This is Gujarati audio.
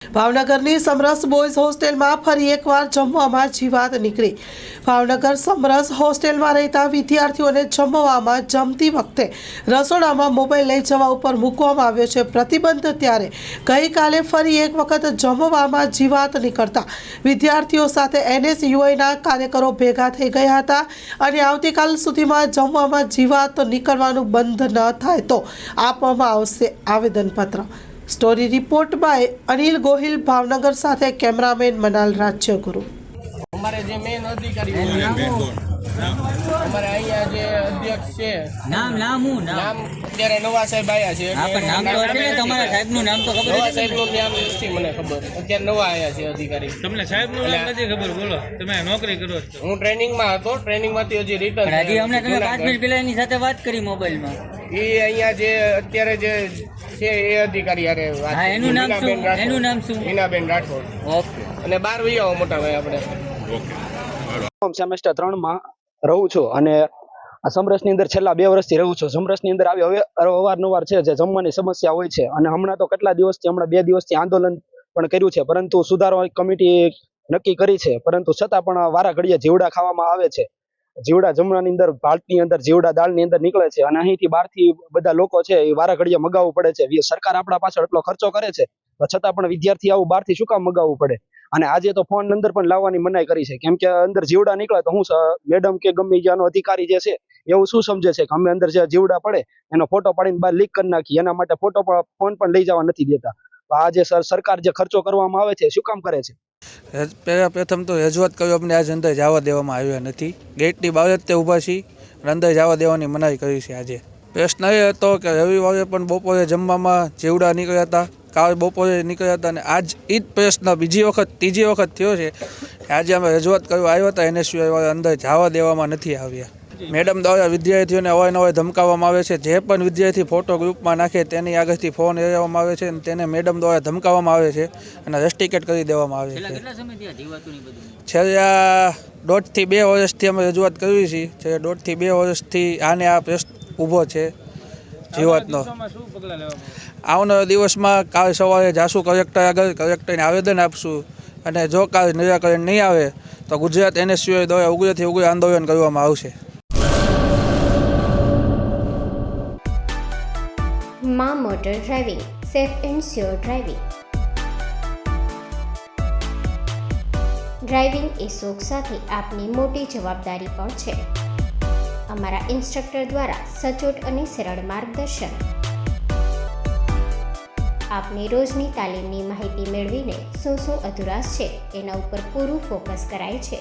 ભાવનગરની સમરસ બોયઝ હોસ્ટેલમાં ફરી એકવાર જમવામાં જીવાત નીકળી। ભાવનગર સમરસ હોસ્ટેલમાં રહેતા વિદ્યાર્થીઓને જમવામાં જમતી વખતે રસોડામાં મોબાઈલ લઈ જવા ઉપર મૂકવામાં આવ્યો છે પ્રતિબંધ। ત્યારે ગઈકાલે ફરી એક વખત જમવામાં જીવાત નીકળતા વિદ્યાર્થીઓ સાથે NSUIના કાર્યકરો ભેગા થઈ ગયા હતા અને આવતીકાલ સુધીમાં જમવામાં જીવાત નીકળવાનું બંધ ન થાય તો આપવામાં આવશે આવેદનપત્ર। Story report by Anil Gohil, Bhavnagar સાથે કેમેરામેન મનાલ રાજ્યગુરુ। અમારે જે મેન અધિકારી અમારે અહીંયા જે અધ્યક્ષ છે નામ અત્યારે નવા સાહેબ આવ્યા છે તમારા સાહેબનું નામ તો ખબર નવા સાહેબનું નામ નથી મને ખબર, અત્યારે નવા આવ્યા છે અધિકારી। તમને સાહેબનું નામ નથી ખબર? બોલો, તમે નોકરી કરો છો? હું ટ્રેનિંગમાં હતો, ટ્રેનિંગમાંથી હજી રિટર્ન હજી અમને તમે 5 મિનિટ પહેલા એની સાથે વાત કરી મોબાઈલમાં। એ અહીંયા જે અત્યારે જે છે એ અધિકારી યારે હા, એનું નામ શું? મીનાબેન રાઠોડ। ઓકે, અને 12 વૈયાઓ મોટા ભાઈ આપણે સેમેસ્ટર 3 માં રહું છું અને આ સમરસની અંદર છેલ્લા 2 વર્ષથી રહું છું। સમરસની અંદર આવી હવે અવારનવાર છે જે જમવાની સમસ્યા હોય છે અને હમણાં તો કેટલા દિવસથી, હમણાં 2 દિવસથી આંદોલન પણ કર્યું છે, પરંતુ સુધારો કમિટી નક્કી કરી છે, પરંતુ છતાં પણ વારા ઘડીએ જીવડા ખાવામાં આવે છે। જીવડા જમવાની અંદર, ભાતની અંદર જીવડા દાળની અંદર નીકળે છે અને અહીંથી બહારથી બધા લોકો છે એ વારા ઘડીએ મગાવવું પડે છે। સરકાર આપણા પાછળ એટલો ખર્ચો કરે છે તો છતાં પણ વિદ્યાર્થી આવું બહારથી શું કામ મગાવવું પડે? અને આજે તો ફોન અંદર પણ લાવવાની મનાઈ કરી છે, કેમ કે અંદર જીવડા નીકળે તો હું મેડમ કે ગમે જેનો અધિકારી જે છે એવું શું સમજે છે કે અમે અંદર જે જીવડા પડે એનો ફોટો પાડીને બહાર લીક કરી નાખી, એના માટે ફોટો પણ ફોન પણ લઈ જવા નથી દેતા। આ જે સરકાર જે ખર્ચો કરવામાં આવે છે શું કામ કરે છે? પ્રથમ તો રજૂઆત કર્યો, અમને આજ અંદર જવા દેવામાં આવ્યા નથી। ગેટની બહાર જ તે ઊભા છીએ અને અંદર જવા દેવાની મનાઈ કરી છે। આજે પ્રશ્ન એ હતો કે રવિવારે પણ બપોરે જમવામાં જીવડા નીકળ્યા હતા, કાલ બપોરે નીકળ્યા હતા અને આજ એ જ પ્રશ્ન ત્રીજી વખત થયો છે। આજે અમે રજૂઆત કરવા આવ્યા હતા, NSUI વાળા અંદર જવા દેવામાં નથી આવ્યા। મેડમ દ્વારા વિદ્યાર્થીઓને અવારનવાર ધમકાવવામાં આવે છે। જે પણ વિદ્યાર્થી ફોટો ગ્રુપમાં નાખે તેની આગળથી ફોન લેવામાં આવે છે અને તેને મેડમ દ્વારા ધમકાવવામાં આવે છે અને રસ્ટિકેટ કરી દેવામાં આવે છે। છેલ્લા 1.5 થી 2 વર્ષથી અમે રજૂઆત કરવી છીએ। છેલ્લા 1.5 થી 2 વર્ષથી આને આ પ્રશ્ન ઊભો છે જીવાતનો। આવનારા દિવસમાં કાલ સવારે જાશું કલેક્ટર આગળ, કલેક્ટરને આવેદન આપશું અને જો કાલ નિરાકરણ નહીં આવે તો ગુજરાત NSUI દ્વારા ઉગ્રથી ઉગ્ર આંદોલન કરવામાં આવશે। માં motor driving, safe and sure driving. Driving એ શોખ સાથે આપની મોટી જવાબદારી પણ છે। અમારા ઇન્સ્ટ્રક્ટર દ્વારા સચોટ અને સરળ માર્ગદર્શન। આપની રોજની તાલીમની માહિતી મેળવીને શું અધુરાશ છે એના ઉપર પૂરું ફોકસ કરાય છે।